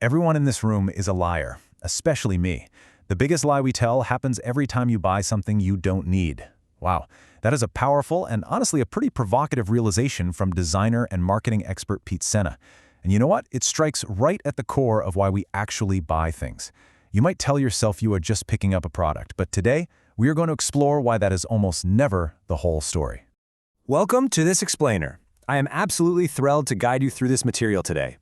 Everyone in this room is a liar, especially me. The biggest lie we tell happens every time you buy something you don't need. Wow, that is a powerful and honestly a pretty provocative realization from designer and marketing expert Pete Senna. And you know what? It strikes right at the core of why we actually buy things. You might tell yourself you are just picking up a product, but today we are going to explore why that is almost never the whole story. Welcome to This Explainer. I am absolutely thrilled to guide you through this material today.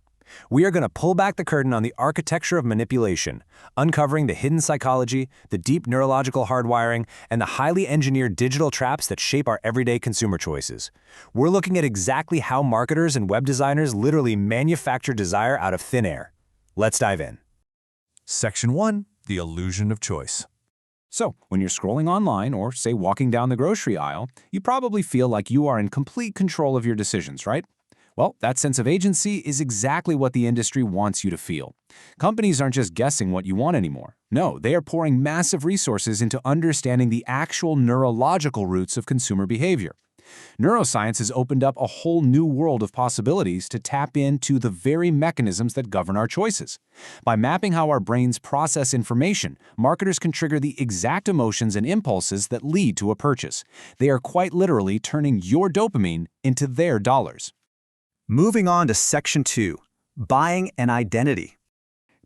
We are going to pull back the curtain on the architecture of manipulation, uncovering the hidden psychology, the deep neurological hardwiring, and the highly engineered digital traps that shape our everyday consumer choices. We're looking at exactly how marketers and web designers literally manufacture desire out of thin air. Let's dive in. Section 1. The illusion of choice. So, when you're scrolling online or, say, walking down the grocery aisle, you probably feel like you are in complete control of your decisions, right? Well, that sense of agency is exactly what the industry wants you to feel. Companies aren't just guessing what you want anymore. No, they are pouring massive resources into understanding the actual neurological roots of consumer behavior. Neuroscience has opened up a whole new world of possibilities to tap into the very mechanisms that govern our choices. By mapping how our brains process information, marketers can trigger the exact emotions and impulses that lead to a purchase. They are quite literally turning your dopamine into their dollars. Moving on to Section 2, Buying an Identity.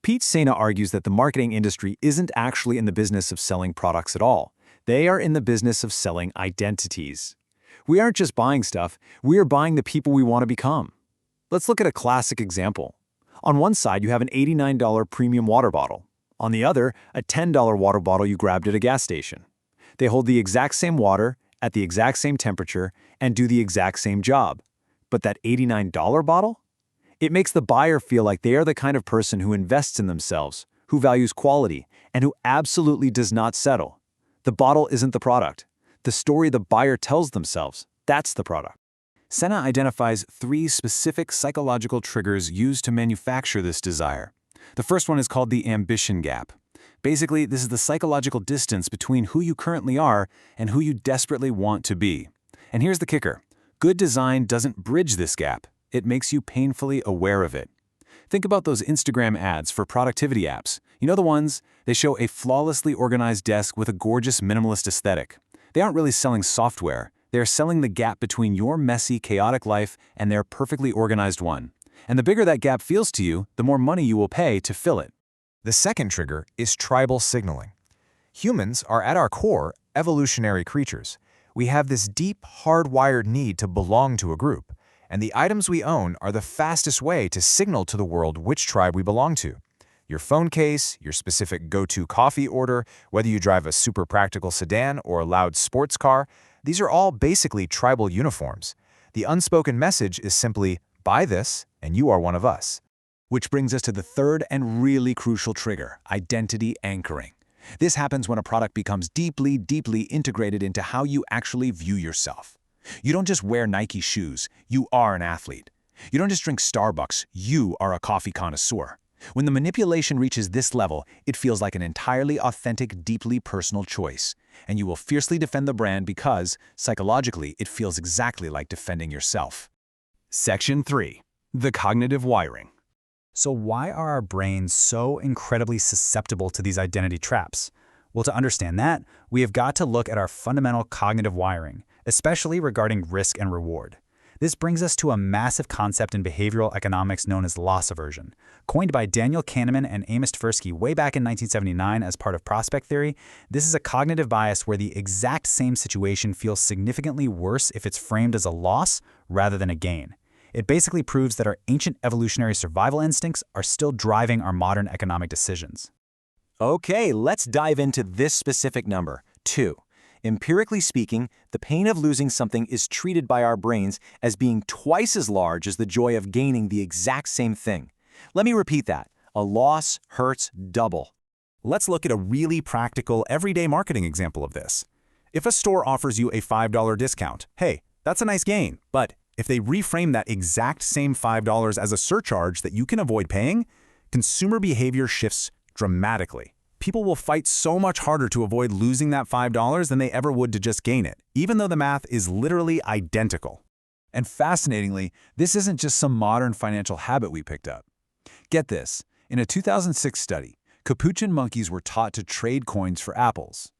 Pete Senna argues that the marketing industry isn't actually in the business of selling products at all. They are in the business of selling identities. We aren't just buying stuff, we are buying the people we want to become. Let's look at a classic example. On one side, you have an $89 premium water bottle. On the other, a $10 water bottle you grabbed at a gas station. They hold the exact same water, at the exact same temperature, and do the exact same job. But that $89 bottle? It makes the buyer feel like they are the kind of person who invests in themselves, who values quality, and who absolutely does not settle. The bottle isn't the product. The story the buyer tells themselves, that's the product. Senna identifies 3 specific psychological triggers used to manufacture this desire. The first one is called the ambition gap. Basically, this is the psychological distance between who you currently are and who you desperately want to be. And here's the kicker. Good design doesn't bridge this gap. It makes you painfully aware of it. Think about those Instagram ads for productivity apps. You know the ones? They show a flawlessly organized desk with a gorgeous minimalist aesthetic. They aren't really selling software. They're selling the gap between your messy, chaotic life and their perfectly organized one. And the bigger that gap feels to you, the more money you will pay to fill it. The second trigger is tribal signaling. Humans are at our core evolutionary creatures. We have this deep, hardwired need to belong to a group, and the items we own are the fastest way to signal to the world which tribe we belong to. Your phone case, your specific go-to coffee order, whether you drive a super practical sedan or a loud sports car, these are all basically tribal uniforms. The unspoken message is simply, buy this, and you are one of us. Which brings us to the third and really crucial trigger, identity anchoring. This happens when a product becomes deeply, deeply integrated into how you actually view yourself. You don't just wear Nike shoes, you are an athlete. You don't just drink Starbucks, you are a coffee connoisseur. When the manipulation reaches this level, it feels like an entirely authentic, deeply personal choice. And you will fiercely defend the brand because, psychologically, it feels exactly like defending yourself. Section 3. The Cognitive Wiring. So why are our brains so incredibly susceptible to these identity traps? Well, to understand that, we have got to look at our fundamental cognitive wiring, especially regarding risk and reward. This brings us to a massive concept in behavioral economics known as loss aversion. Coined by Daniel Kahneman and Amos Tversky way back in 1979 as part of prospect theory, this is a cognitive bias where the exact same situation feels significantly worse if it's framed as a loss rather than a gain. It basically proves that our ancient evolutionary survival instincts are still driving our modern economic decisions. Okay, let's dive into this specific number, 2. Empirically speaking, the pain of losing something is treated by our brains as being twice as large as the joy of gaining the exact same thing. Let me repeat that. A loss hurts double. Let's look at a really practical, everyday marketing example of this. If a store offers you a $5 discount, hey, that's a nice gain. But if they reframe that exact same $5 as a surcharge that you can avoid paying, consumer behavior shifts dramatically. People will fight so much harder to avoid losing that $5 than they ever would to just gain it, even though the math is literally identical. And fascinatingly, this isn't just some modern financial habit we picked up. Get this, In a 2006 study, capuchin monkeys were taught to trade coins for apples.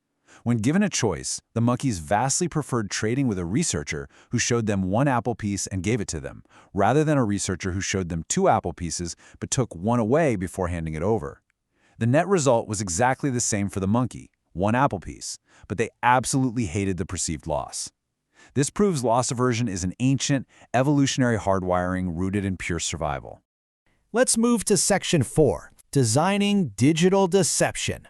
When given a choice, the monkeys vastly preferred trading with a researcher who showed them one apple piece and gave it to them, rather than a researcher who showed them two apple pieces but took one away before handing it over. The net result was exactly the same for the monkey, one apple piece, but they absolutely hated the perceived loss. This proves loss aversion is an ancient, evolutionary hardwiring rooted in pure survival. Let's move to Section 4, Designing Digital Deception.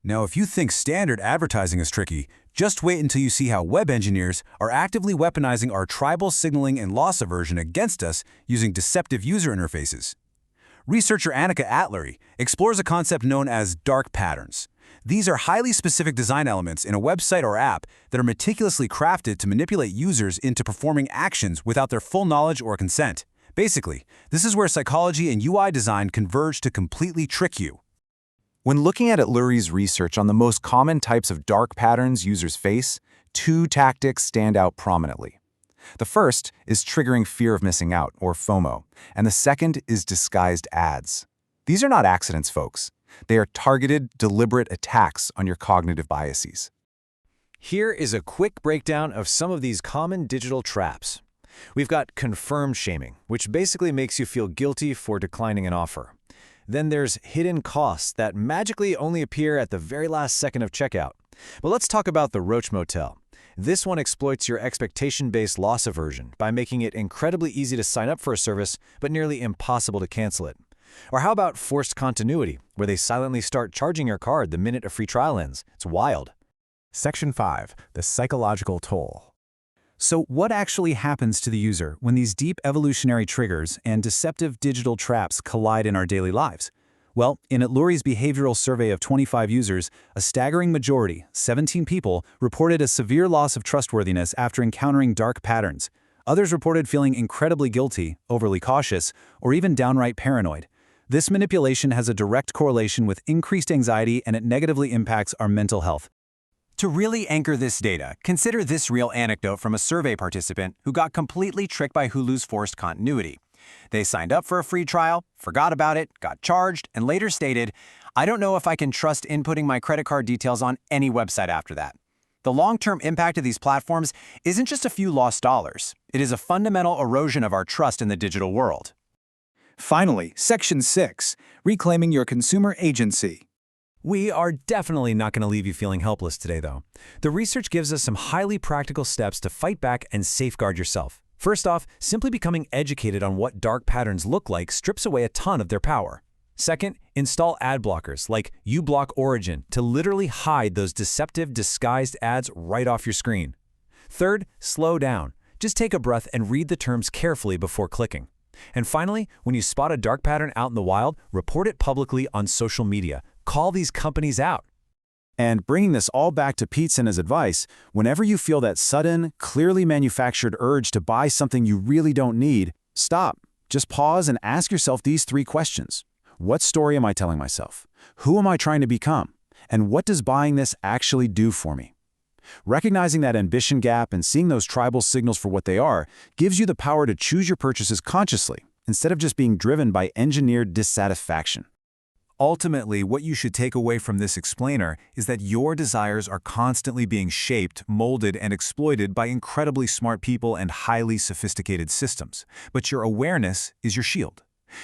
Now, if you think standard advertising is tricky, just wait until you see how web engineers are actively weaponizing our tribal signaling and loss aversion against us using deceptive user interfaces. Researcher Annika Atlery explores a concept known as dark patterns. These are highly specific design elements in a website or app that are meticulously crafted to manipulate users into performing actions without their full knowledge or consent. Basically, this is where psychology and UI design converge to completely trick you. When looking at Atlery's research on the most common types of dark patterns users face, two tactics stand out prominently. The first is triggering fear of missing out, or FOMO, and the second is disguised ads. These are not accidents, folks. They are targeted, deliberate attacks on your cognitive biases. Here is a quick breakdown of some of these common digital traps. We've got confirm shaming, which basically makes you feel guilty for declining an offer. Then there's hidden costs that magically only appear at the very last second of checkout. But let's talk about the Roach Motel. This one exploits your expectation-based loss aversion by making it incredibly easy to sign up for a service, but nearly impossible to cancel it. Or how about forced continuity, where they silently start charging your card the minute a free trial ends? It's wild. Section 5, the psychological toll. So what actually happens to the user when these deep evolutionary triggers and deceptive digital traps collide in our daily lives? Well, in Atlery's behavioral survey of 25 users, a staggering majority, 17 people, reported a severe loss of trustworthiness after encountering dark patterns. Others reported feeling incredibly guilty, overly cautious, or even downright paranoid. This manipulation has a direct correlation with increased anxiety, and it negatively impacts our mental health. To really anchor this data, consider this real anecdote from a survey participant who got completely tricked by Hulu's forced continuity. They signed up for a free trial, forgot about it, got charged, and later stated, "I don't know if I can trust inputting my credit card details on any website after that." The long-term impact of these platforms isn't just a few lost dollars. It is a fundamental erosion of our trust in the digital world. Finally, Section 6, Reclaiming Your Consumer Agency. We are definitely not going to leave you feeling helpless today, though. The research gives us some highly practical steps to fight back and safeguard yourself. First off, simply becoming educated on what dark patterns look like strips away a ton of their power. Second, install ad blockers like uBlock Origin to literally hide those deceptive, disguised ads right off your screen. Third, slow down. Just take a breath and read the terms carefully before clicking. And finally, when you spot a dark pattern out in the wild, report it publicly on social media. Call these companies out. And bringing this all back to Pete Sena's advice, whenever you feel that sudden, clearly manufactured urge to buy something you really don't need, stop. Just pause and ask yourself these three questions. What story am I telling myself? Who am I trying to become? And what does buying this actually do for me? Recognizing that ambition gap and seeing those tribal signals for what they are gives you the power to choose your purchases consciously, instead of just being driven by engineered dissatisfaction. Ultimately, what you should take away from this explainer is that your desires are constantly being shaped, molded, and exploited by incredibly smart people and highly sophisticated systems. But your awareness is your shield.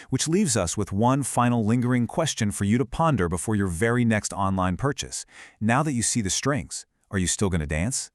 Which leaves us with one final lingering question for you to ponder before your very next online purchase. Now that you see the strings, are you still going to dance?